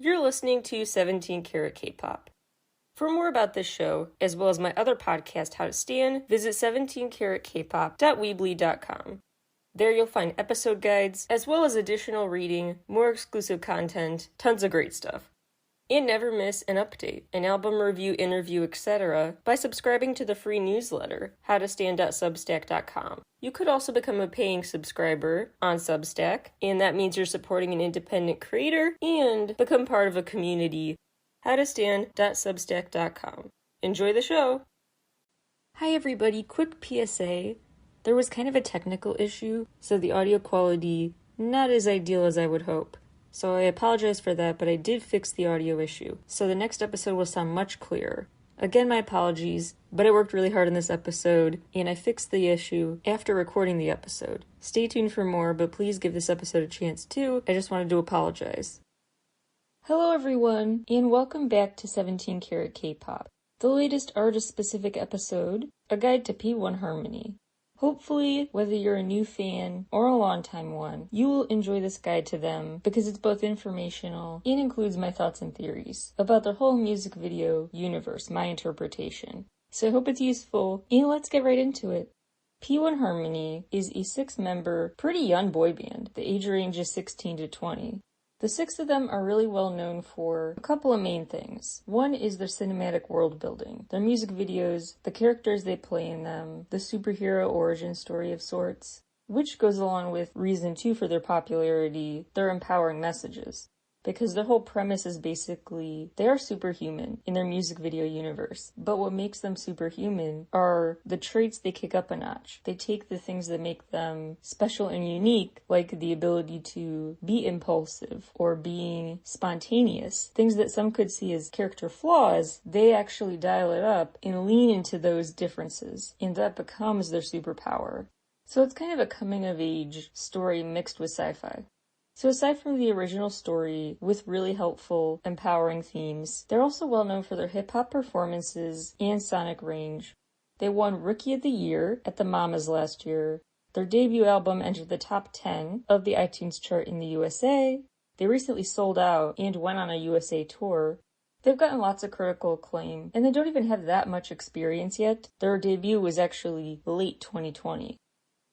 You're listening to 17 Carat K-Pop. For more about this show, as well as my other podcast, How to Stan, visit 17caratkpop.weebly.com. There you'll find episode guides, as well as additional reading, more exclusive content, tons of great stuff. And never miss an update, an album review, interview, etc. by subscribing to the free newsletter, howtostan.substack.com. You could also become a paying subscriber on Substack, and that means you're supporting an independent creator and become part of a community, howtostan.substack.com. Enjoy the show! Hi everybody, quick PSA. There was kind of a technical issue, so the audio quality not as ideal as I would hope. So I apologize for that, but I did fix the audio issue. So the next episode will sound much clearer. Again, my apologies, but I worked really hard on this episode, and I fixed the issue after recording the episode. Stay tuned for more, but please give this episode a chance too. I just wanted to apologize. Hello everyone, and welcome back to 17 Carat K-Pop, the latest artist-specific episode, a guide to P1Harmony. Hopefully, whether you're a new fan or a longtime one, you will enjoy this guide to them because it's both informational and includes my thoughts and theories about their whole music video universe, my interpretation. So I hope it's useful, and let's get right into it. P1Harmony is a 6-member, pretty young boy band. The age range is 16 to 20. The 6 of them are really well known for a couple of main things. One is their cinematic world building, their music videos, the characters they play in them, the superhero origin story of sorts, which goes along with reason 2 for their popularity, their empowering messages. Because their whole premise is basically, they are superhuman in their music video universe. But what makes them superhuman are the traits they kick up a notch. They take the things that make them special and unique, like the ability to be impulsive or being spontaneous. Things that some could see as character flaws, they actually dial it up and lean into those differences. And that becomes their superpower. So it's kind of a coming-of-age story mixed with sci-fi. So aside from the original story with really helpful, empowering themes, they're also well known for their hip-hop performances and sonic range. They won Rookie of the Year at the Mamas last year. Their debut album entered the top 10 of the iTunes chart in the USA. They recently sold out and went on a USA tour. They've gotten lots of critical acclaim, and they don't even have that much experience yet. Their debut was actually late 2020.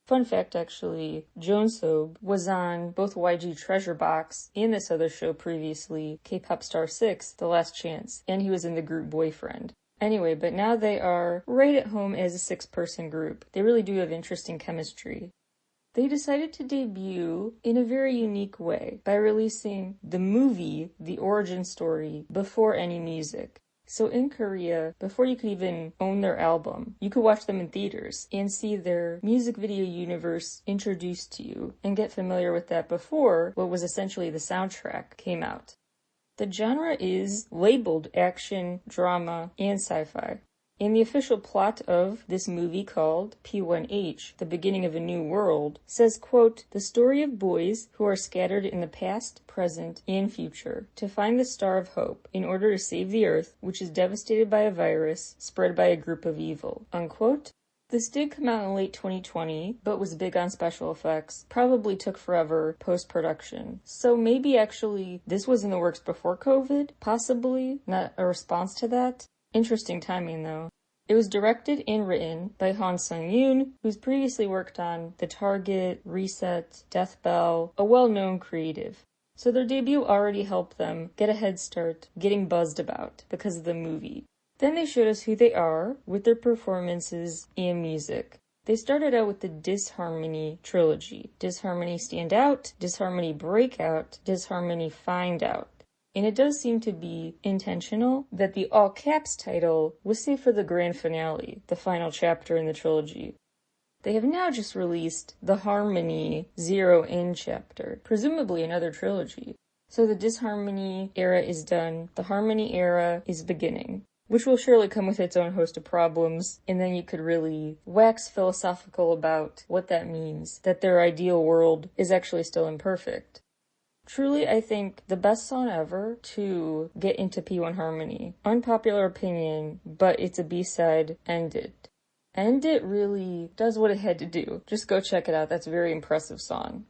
Fun fact, actually, Johnsob was on both YG Treasure Box and this other show previously, K-Pop Star 6, The Last Chance, and he was in the group Boyfriend. Anyway, but now they are right at home as a 6-person group. They really do have interesting chemistry. They decided to debut in a very unique way by releasing the movie, the origin story, before any music. So in Korea, before you could even own their album, you could watch them in theaters and see their music video universe introduced to you and get familiar with that before what was essentially the soundtrack came out. The genre is labeled action, drama, and sci-fi. And the official plot of this movie called P1H, The Beginning of a New World, says, quote, the story of boys who are scattered in the past, present, and future to find the Star of Hope in order to save the Earth, which is devastated by a virus spread by a group of evil, unquote. This did come out in late 2020, but was big on special effects. Probably took forever post-production. So maybe actually this was in the works before COVID? Possibly. Not a response to that? Interesting timing, though. It was directed and written by Han Sung-yoon, who's previously worked on The Target, Reset, Death Bell, a well-known creative. So their debut already helped them get a head start, getting buzzed about because of the movie. Then they showed us who they are with their performances and music. They started out with the Disharmony trilogy. Disharmony Stand Out, Disharmony Breakout, Disharmony Find Out. And it does seem to be intentional that the all-caps title was saved for the grand finale, the final chapter in the trilogy. They have now just released the Harmony Zero In chapter, presumably another trilogy. So the Disharmony era is done, the Harmony era is beginning, which will surely come with its own host of problems, and then you could really wax philosophical about what that means, that their ideal world is actually still imperfect. Truly, I think the best song ever to get into P1Harmony. Unpopular opinion, but it's a B-side, End It. End It really does what it had to do. Just go check it out. That's a very impressive song.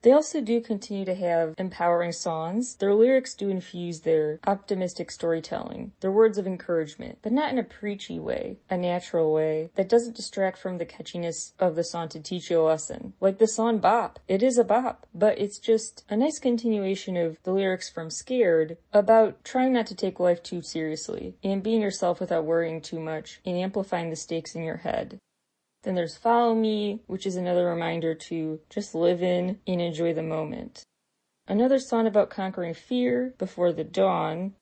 They also do continue to have empowering songs. Their lyrics do infuse their optimistic storytelling, their words of encouragement, but not in a preachy way, a natural way that doesn't distract from the catchiness of the song to teach you a lesson. Like the song Bop. It is a bop, but it's just a nice continuation of the lyrics from Scared about trying not to take life too seriously and being yourself without worrying too much and amplifying the stakes in your head. Then there's Follow Me, which is another reminder to just live in and enjoy the moment. Another song about conquering fear, Before the Dawn.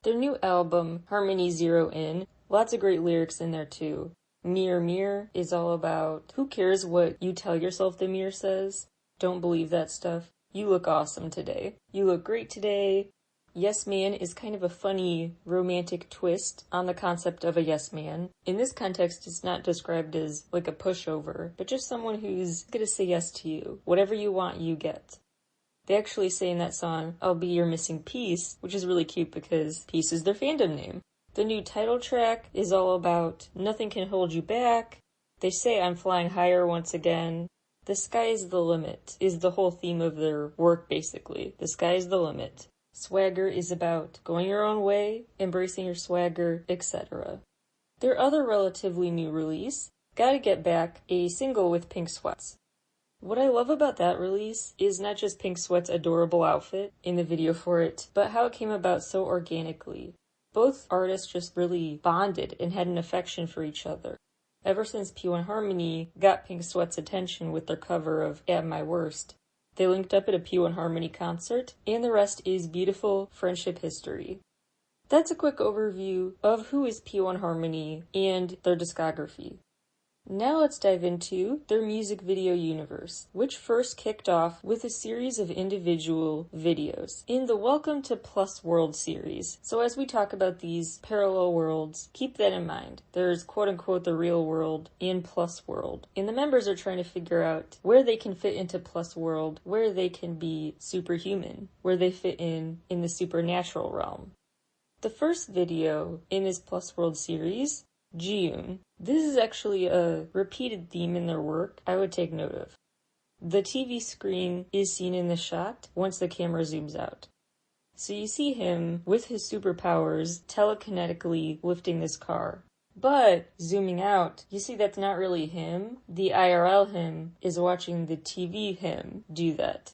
Their new album, Harmony Zero In, lots of great lyrics in there too. Mirror Mirror is all about who cares what you tell yourself the mirror says? Don't believe that stuff. You look awesome today. You look great today. Yes Man is kind of a funny romantic twist on the concept of a yes man. In this context, it's not described as like a pushover, but just someone who's gonna say yes to you. Whatever you want, you get. They actually say in that song, I'll be your missing piece, which is really cute because Piece is their fandom name. The new title track is all about nothing can hold you back. They say I'm flying higher once again. The sky is the limit is the whole theme of their work basically. The sky is the limit. Swagger is about going your own way, embracing your swagger, etc. Their other relatively new release, Gotta Get Back, a single with Pink Sweats. What I love about that release is not just Pink Sweat's adorable outfit in the video for it, but how it came about so organically. Both artists just really bonded and had an affection for each other. Ever since P1Harmony got Pink Sweat's attention with their cover of At My Worst, they linked up at a P1Harmony concert, and the rest is beautiful friendship history. That's a quick overview of who is P1Harmony and their discography. Now let's dive into their music video universe, which first kicked off with a series of individual videos in the Welcome to Plus World series. So as we talk about these parallel worlds, keep that in mind. There's quote-unquote the real world and Plus World, and the members are trying to figure out where they can fit into Plus World, where they can be superhuman, where they fit in the supernatural realm. The first video in this Plus World series, June. This is actually a repeated theme in their work I would take note of. The TV screen is seen in the shot once the camera zooms out. So you see him with his superpowers telekinetically lifting this car. But zooming out, you see that's not really him. The IRL him is watching the TV him do that.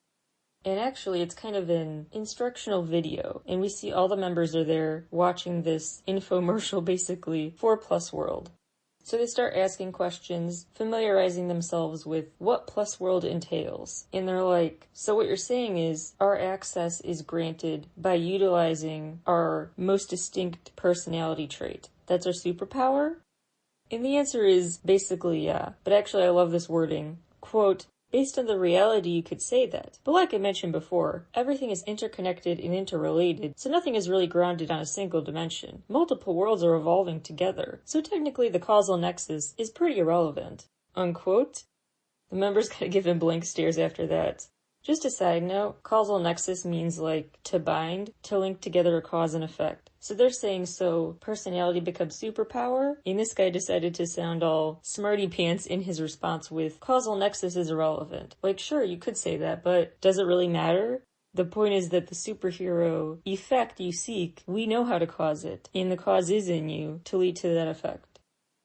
And actually, it's kind of an instructional video, and we see all the members are there watching this infomercial basically for Plus World. So they start asking questions, familiarizing themselves with what Plus World entails. And they're like, so what you're saying is our access is granted by utilizing our most distinct personality trait. That's our superpower? And the answer is basically yeah, but actually I love this wording. Quote, based on the reality, you could say that. But like I mentioned before, everything is interconnected and interrelated, so nothing is really grounded on a single dimension. Multiple worlds are evolving together, so technically the causal nexus is pretty irrelevant. Unquote. The members gotta give him blank stares after that. Just a side note, causal nexus means like to bind, to link together a cause and effect. So they're saying so personality becomes superpower, and this guy decided to sound all smarty pants in his response with causal nexus is irrelevant. Like sure, you could say that, but does it really matter? The point is that the superhero effect you seek, we know how to cause it, and the cause is in you to lead to that effect.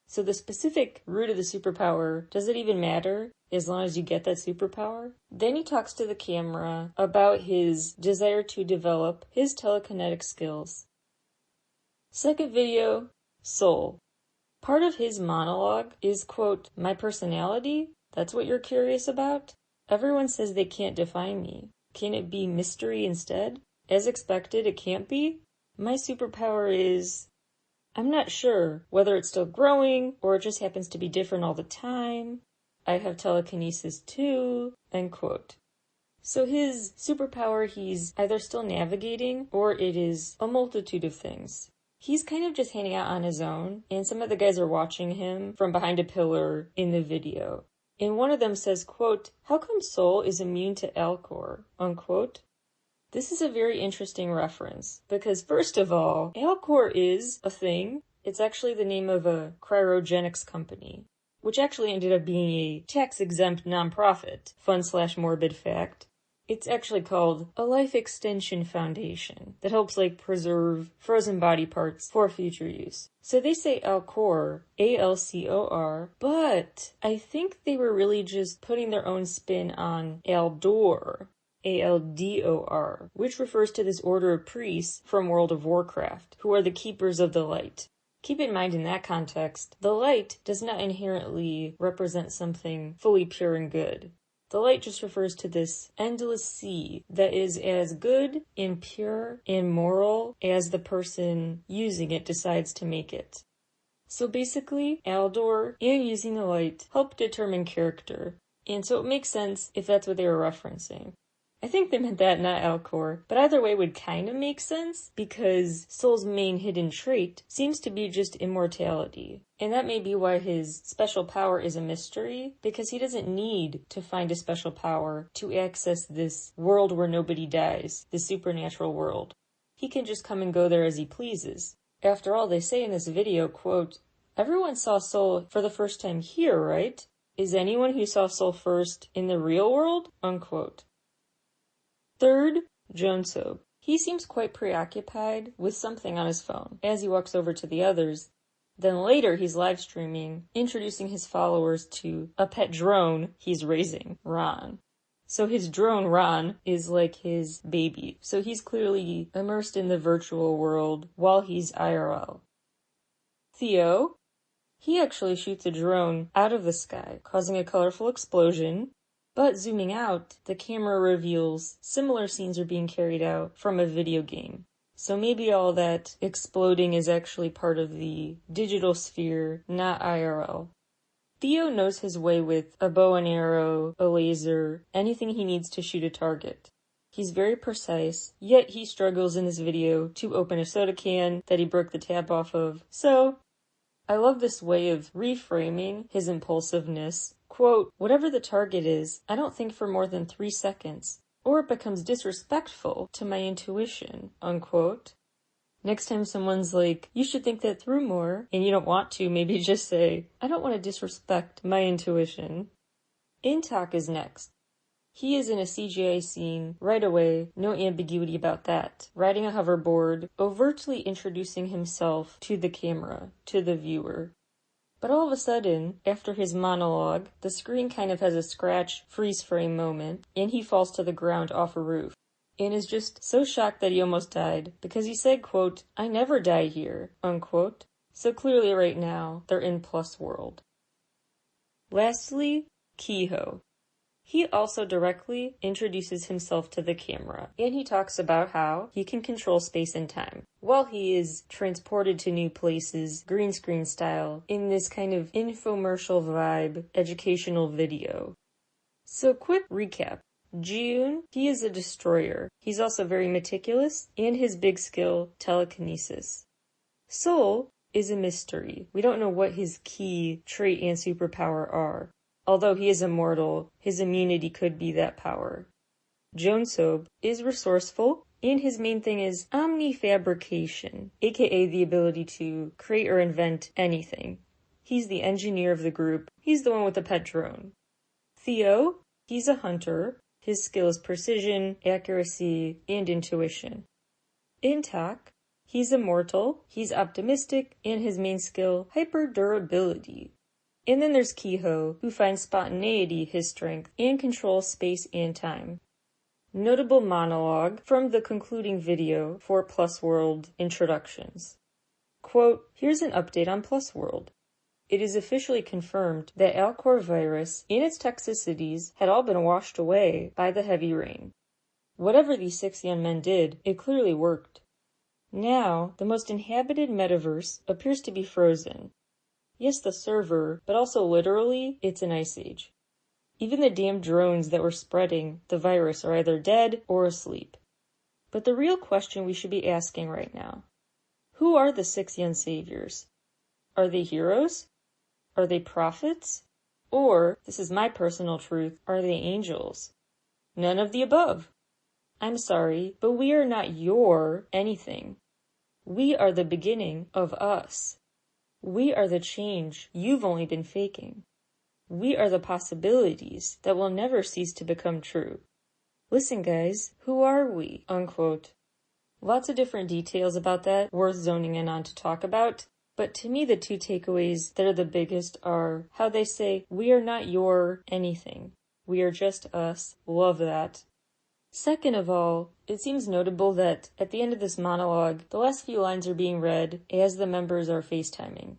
So the specific root of the superpower, does it even matter? As long as you get that superpower? Then he talks to the camera about his desire to develop his telekinetic skills. Second video, Soul. Part of his monologue is, quote, my personality? That's what you're curious about? Everyone says they can't define me. Can it be mystery instead? As expected, it can't be? My superpower is... I'm not sure whether it's still growing or it just happens to be different all the time. I have telekinesis too, end quote. So his superpower he's either still navigating or it is a multitude of things. He's kind of just hanging out on his own, and some of the guys are watching him from behind a pillar in the video. And one of them says, quote, how come Soul is immune to Alcor, unquote? This is a very interesting reference, because first of all, Alcor is a thing. It's actually the name of a cryogenics company, which actually ended up being a tax-exempt nonprofit. Fun/morbid fact. It's actually called a life extension foundation that helps preserve frozen body parts for future use. So they say Alcor, A-L-C-O-R, but I think they were really just putting their own spin on Aldor, A-L-D-O-R, which refers to this order of priests from World of Warcraft, who are the keepers of the light. Keep in mind in that context, the light does not inherently represent something fully pure and good. The light just refers to this endless sea that is as good and pure and moral as the person using it decides to make it. So basically, Aldor and using the light help determine character, and so it makes sense if that's what they were referencing. I think they meant that, not Alcor, but either way would kind of make sense because Soul's main hidden trait seems to be just immortality. And that may be why his special power is a mystery, because he doesn't need to find a special power to access this world where nobody dies, the supernatural world. He can just come and go there as he pleases. After all, they say in this video, quote, "Everyone saw Soul for the first time here, right? Is anyone who saw Soul first in the real world?" Unquote. Third, Jonesob. He seems quite preoccupied with something on his phone as he walks over to the others. Then later he's live streaming, introducing his followers to a pet drone he's raising, Ron. So his drone, Ron, is like his baby. So he's clearly immersed in the virtual world while he's IRL. Theo. He actually shoots a drone out of the sky, causing a colorful explosion. But zooming out, the camera reveals similar scenes are being carried out from a video game. So maybe all that exploding is actually part of the digital sphere, not IRL. Theo knows his way with a bow and arrow, a laser, anything he needs to shoot a target. He's very precise, yet he struggles in this video to open a soda can that he broke the tap off of. So, I love this way of reframing his impulsiveness. Quote, "Whatever the target is, I don't think for more than 3 seconds, or it becomes disrespectful to my intuition," unquote. Next time someone's like, "You should think that through more," and you don't want to, maybe just say, "I don't want to disrespect my intuition." Intak is next. He is in a CGI scene right away, no ambiguity about that, riding a hoverboard, overtly introducing himself to the camera, to the viewer. But all of a sudden, after his monologue, the screen kind of has a scratch freeze frame moment, and he falls to the ground off a roof, and is just so shocked that he almost died, because he said, quote, "I never die here," unquote. So clearly right now, they're in Plus World. Lastly, Kehoe. He also directly introduces himself to the camera, and he talks about how he can control space and time, while he is transported to new places, green screen style, in this kind of infomercial vibe, educational video. So quick recap. June, he is a destroyer. He's also very meticulous, and his big skill, telekinesis. Soul is a mystery. We don't know what his key trait and superpower are. Although he is immortal, his immunity could be that power. Jonesob is resourceful, and his main thing is omnifabrication, aka the ability to create or invent anything. He's the engineer of the group. He's the one with the pet drone. Theo, he's a hunter. His skill is precision, accuracy, and intuition. Intak, he's immortal. He's optimistic, and his main skill, hyper-durability. And then there's Kehoe, who finds spontaneity his strength and controls space and time. Notable monologue from the concluding video for Plus World introductions. Quote, "Here's an update on Plus World. It is officially confirmed that Alcor virus and its toxicities had all been washed away by the heavy rain. Whatever these 6 young men did, it clearly worked. Now, the most inhabited metaverse appears to be frozen. Yes, the server, but also literally, it's an ice age. Even the damn drones that were spreading the virus are either dead or asleep. But the real question we should be asking right now, who are the 6 young saviors? Are they heroes? Are they prophets? Or, this is my personal truth, are they angels? None of the above. I'm sorry, but we are not your anything. We are the beginning of us. We are the change you've only been faking. We are the possibilities that will never cease to become true. Listen guys, who are we? Unquote. Lots of different details about that worth zoning in on to talk about, but to me the two takeaways that are the biggest are how they say, we are not your anything. We are just us. Love that. Second of all, it seems notable that at the end of this monologue, the last few lines are being read as the members are FaceTiming.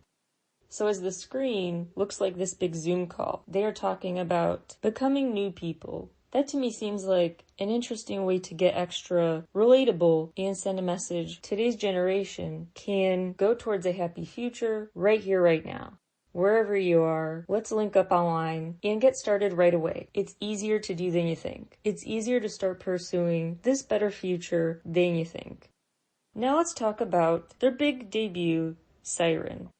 So as the screen looks like this big Zoom call, they are talking about becoming new people. That to me seems like an interesting way to get extra relatable and send a message. Today's generation can go towards a happy future right here, right now. Wherever you are, let's link up online and get started right away. It's easier to do than you think. It's easier to start pursuing this better future than you think. Now let's talk about their big debut, Siren.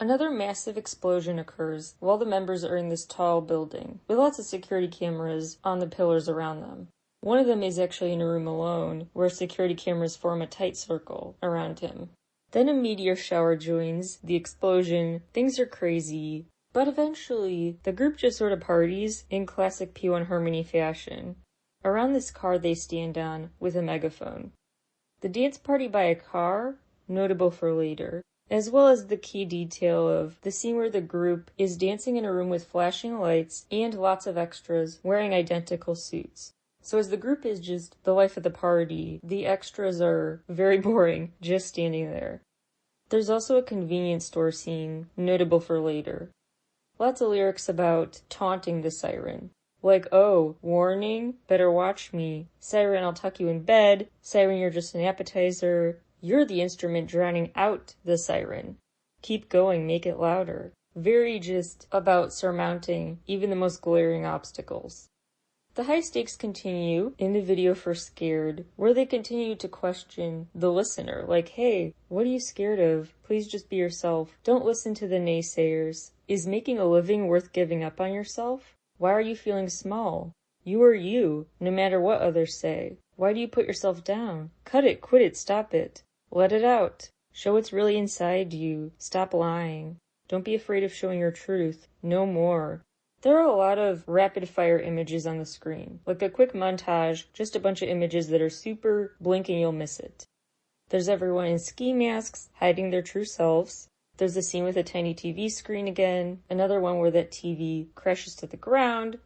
Another massive explosion occurs while the members are in this tall building, with lots of security cameras on the pillars around them. One of them is actually in a room alone, where security cameras form a tight circle around him. Then a meteor shower joins the explosion, things are crazy, but eventually the group just sort of parties in classic P1Harmony fashion. Around this car they stand on with a megaphone. The dance party by a car, notable for later, as well as the key detail of the scene where the group is dancing in a room with flashing lights and lots of extras wearing identical suits. So as the group is just the life of the party, the extras are very boring, just standing there. There's also a convenience store scene, notable for later. Lots of lyrics about taunting the siren. Like, oh, warning, better watch me. Siren, I'll tuck you in bed. Siren, you're just an appetizer. You're the instrument drowning out the siren. Keep going, make it louder. Very just about surmounting even the most glaring obstacles. The high stakes continue in the video for Scared, where they continue to question the listener, like, hey, what are you scared of? Please just be yourself. Don't listen to the naysayers. Is making a living worth giving up on yourself? Why are you feeling small? You are you, no matter what others say. Why do you put yourself down? Cut it, quit it, stop it. Let it out. Show what's really inside you. Stop lying. Don't be afraid of showing your truth. No more. There are a lot of rapid-fire images on the screen, like a quick montage, just a bunch of images that are super blink and you'll miss it. There's everyone in ski masks, hiding their true selves. There's a scene with a tiny TV screen again, another one where that TV crashes to the ground.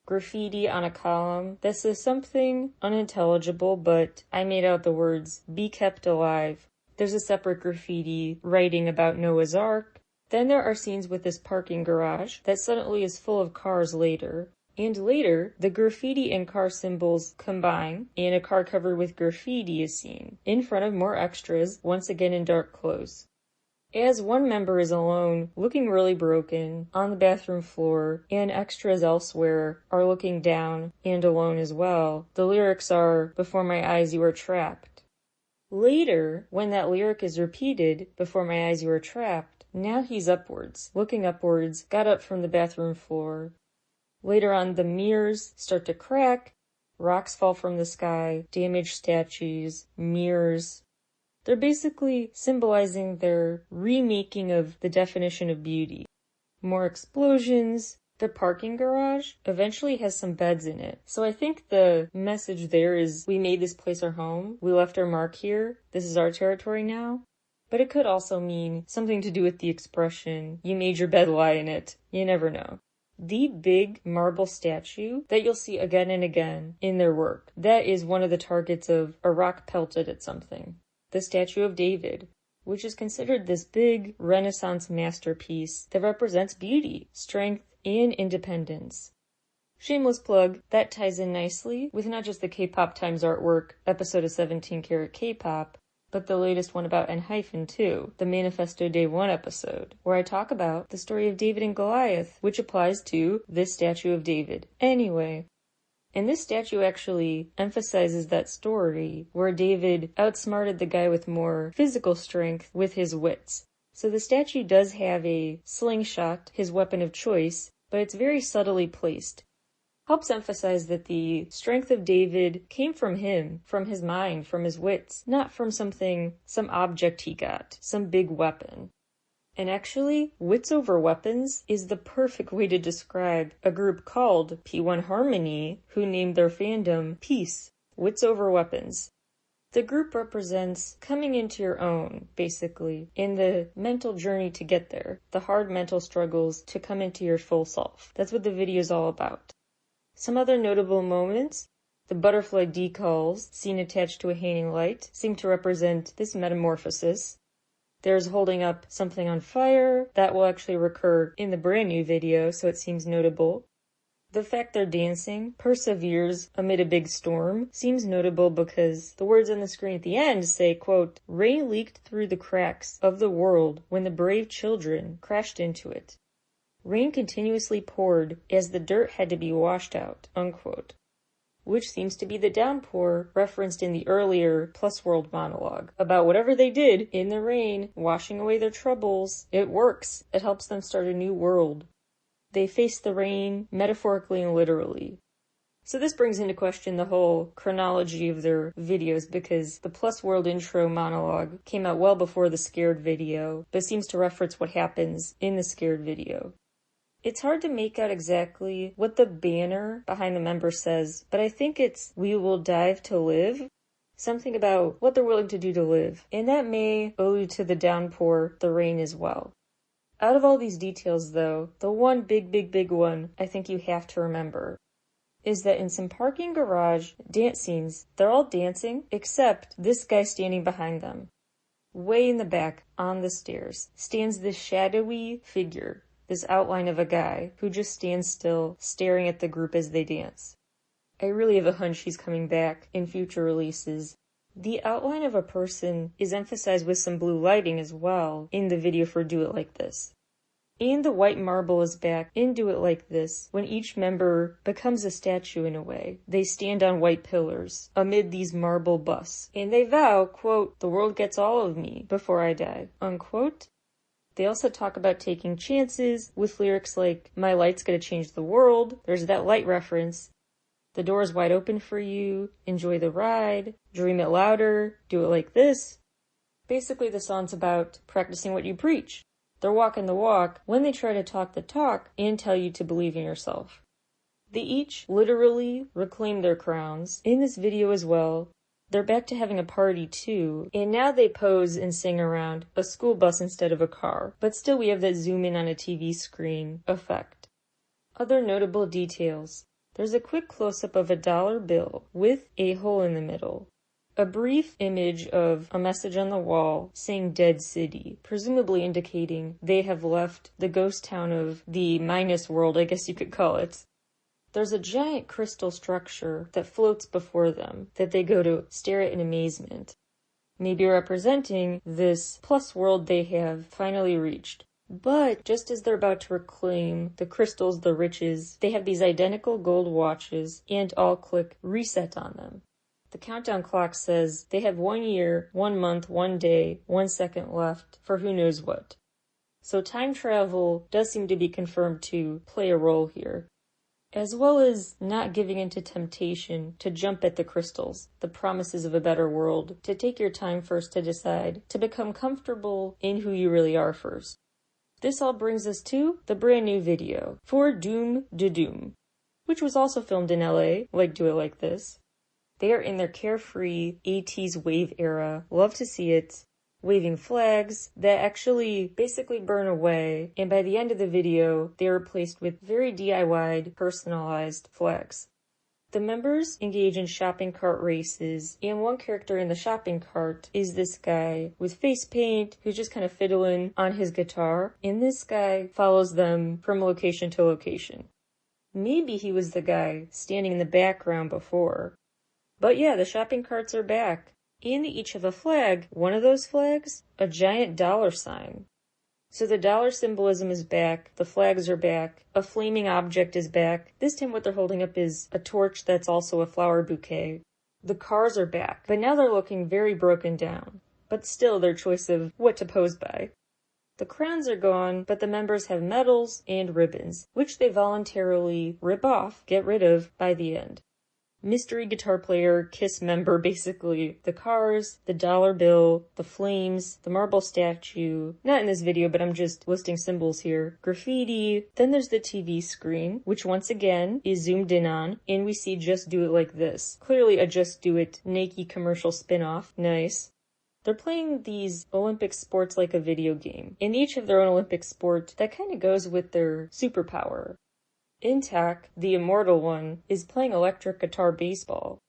Graffiti on a column that says something unintelligible, but I made out the words, be kept alive. There's a separate graffiti writing about Noah's Ark. Then there are scenes with this parking garage that suddenly is full of cars later. And later, the graffiti and car symbols combine, and a car covered with graffiti is seen, in front of more extras, once again in dark clothes. As one member is alone, looking really broken, on the bathroom floor, and extras elsewhere are looking down and alone as well, the lyrics are, before my eyes you are trapped. Later, when that lyric is repeated, before my eyes you are trapped, now he's upwards, looking upwards, got up from the bathroom floor. Later on, the mirrors start to crack, rocks fall from the sky, damaged statues, mirrors. They're basically symbolizing their remaking of the definition of beauty. More explosions. The parking garage eventually has some beds in it. So I think the message there is, we made this place our home. We left our mark here. This is our territory now. But it could also mean something to do with the expression, you made your bed, lie in it. You never know. The big marble statue that you'll see again and again in their work, that is one of the targets of a rock pelted at something. The statue of David, which is considered this big Renaissance masterpiece that represents beauty, strength, and independence. Shameless plug, that ties in nicely with not just the K-Pop Times artwork, episode of 17 Carat K-Pop, but the latest one about N-2, the Manifesto Day 1 episode, where I talk about the story of David and Goliath, which applies to this statue of David. Anyway. And this statue actually emphasizes that story where David outsmarted the guy with more physical strength with his wits. So the statue does have a slingshot, his weapon of choice, but it's very subtly placed. Helps emphasize that the strength of David came from him, from his mind, from his wits, not from some object he got, some big weapon. And actually, Wits Over Weapons is the perfect way to describe a group called P1Harmony, who named their fandom Peace, Wits Over Weapons. The group represents coming into your own, basically, in the mental journey to get there, the hard mental struggles to come into your full self. That's what the video is all about. Some other notable moments: the butterfly decals, seen attached to a hanging light, seem to represent this metamorphosis. There's holding up something on fire. That will actually recur in the brand new video, so it seems notable. The fact they're dancing, perseveres amid a big storm, seems notable because the words on the screen at the end say, quote, "Rain leaked through the cracks of the world when the brave children crashed into it. Rain continuously poured as the dirt had to be washed out," unquote. Which seems to be the downpour referenced in the earlier Plus World monologue about whatever they did in the rain, washing away their troubles. It works. It helps them start a new world. They face the rain metaphorically and literally. So this brings into question the whole chronology of their videos, because the Plus World intro monologue came out well before the Scared video, but seems to reference what happens in the Scared video. It's hard to make out exactly what the banner behind the member says, but I think it's "We will dive to live." Something about what they're willing to do to live, and that may allude to the downpour, the rain as well. Out of all these details though, the one big one I think you have to remember is that in some parking garage dance scenes, they're all dancing except this guy standing behind them. Way in the back, on the stairs, stands this shadowy figure. This outline of a guy who just stands still, staring at the group as they dance. I really have a hunch he's coming back in future releases. The outline of a person is emphasized with some blue lighting as well in the video for Do It Like This. And the white marble is back in Do It Like This when each member becomes a statue in a way. They stand on white pillars amid these marble busts, and they vow, quote, "The world gets all of me before I die," unquote. They also talk about taking chances with lyrics like, "My light's gonna change the world." There's that light reference. "The door is wide open for you. Enjoy the ride. Dream it louder. Do it like this." Basically, the song's about practicing what you preach. They're walking the walk when they try to talk the talk and tell you to believe in yourself. They each literally reclaim their crowns in this video as well. They're back to having a party too, and now they pose and sing around a school bus instead of a car, but still we have that zoom in on a TV screen effect. Other notable details: there's a quick close-up of a dollar bill with a hole in the middle. A brief image of a message on the wall saying Dead City, presumably indicating they have left the ghost town of the minus world, I guess you could call it. There's a giant crystal structure that floats before them that they go to stare at in amazement, maybe representing this plus world they have finally reached. But just as they're about to reclaim the crystals, the riches, they have these identical gold watches and all click reset on them. The countdown clock says they have 1 year, 1 month, 1 day, 1 second left for who knows what. So time travel does seem to be confirmed to play a role here, as well as not giving into temptation to jump at the crystals, the promises of a better world, to take your time first to decide, to become comfortable in who you really are first. This all brings us to the brand new video for Doom de Doom, which was also filmed in LA, like Do It Like This. They are in their carefree 80s wave era, love to see it, waving flags that actually basically burn away, and by the end of the video, they are replaced with very DIY'd, personalized flags. The members engage in shopping cart races, and one character in the shopping cart is this guy with face paint who's just kind of fiddling on his guitar, and this guy follows them from location to location. Maybe he was the guy standing in the background before. But yeah, the shopping carts are back. And they each have a flag. One of those flags, a giant dollar sign. So the dollar symbolism is back, the flags are back, a flaming object is back. This time what they're holding up is a torch that's also a flower bouquet. The cars are back, but now they're looking very broken down. But still their choice of what to pose by. The crowns are gone, but the members have medals and ribbons, which they voluntarily rip off, get rid of, by the end. mystery guitar player, Kiss member, basically. The cars, the dollar bill, the flames, the marble statue. Not in this video, but I'm just listing symbols here. Graffiti. Then there's the TV screen, which once again is zoomed in on, and we see Just Do It Like This. Clearly a Just Do It Nike commercial spin-off. Nice. They're playing these Olympic sports like a video game. And they each have their own Olympic sport that kind of goes with their superpower. Intac, the immortal one, is playing electric guitar baseball.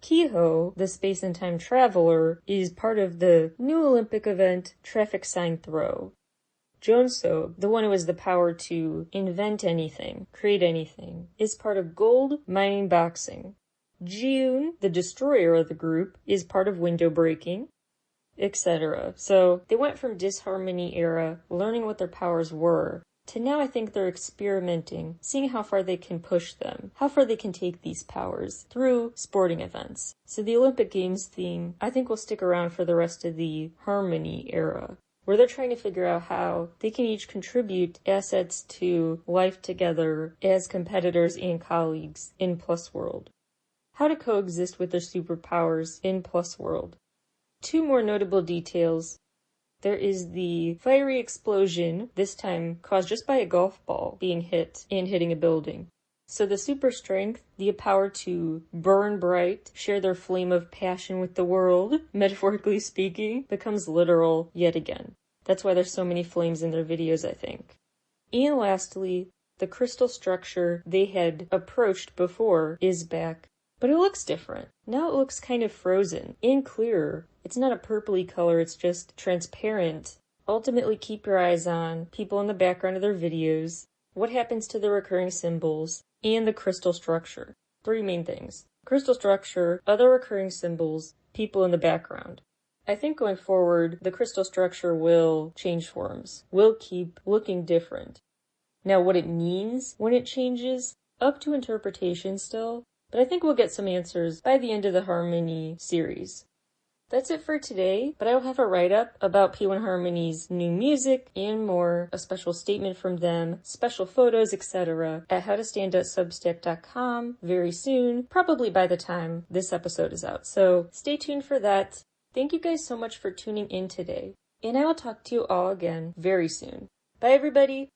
Kehoe, the space and time traveler, is part of the new Olympic event, traffic sign throw. Jonso, the one who has the power to invent anything, create anything, is part of gold mining boxing. Jiun, the destroyer of the group, is part of window breaking, etc. So they went from disharmony era, learning what their powers were, to now I think they're experimenting, seeing how far they can push them, how far they can take these powers through sporting events. So the Olympic Games theme, I think, will stick around for the rest of the Harmony era, where they're trying to figure out how they can each contribute assets to life together as competitors and colleagues in Plus World. How to coexist with their superpowers in Plus World. Two more notable details. There is the fiery explosion, this time caused just by a golf ball being hit and hitting a building. So the super strength, the power to burn bright, share their flame of passion with the world, metaphorically speaking, becomes literal yet again. That's why there's so many flames in their videos, I think. And lastly, the crystal structure they had approached before is back. But it looks different. Now it looks kind of frozen and clearer. It's not a purpley color, it's just transparent. Ultimately, keep your eyes on people in the background of their videos, what happens to the recurring symbols, and the crystal structure. Three main things. Crystal structure, other recurring symbols, people in the background. I think going forward, the crystal structure will change forms, will keep looking different. Now what it means when it changes, up to interpretation still, but I think we'll get some answers by the end of the Harmony series. That's it for today, but I will have a write-up about P1Harmony's new music and more, a special statement from them, special photos, etc. at howtostand.substack.com very soon, probably by the time this episode is out. So stay tuned for that. Thank you guys so much for tuning in today, and I will talk to you all again very soon. Bye everybody!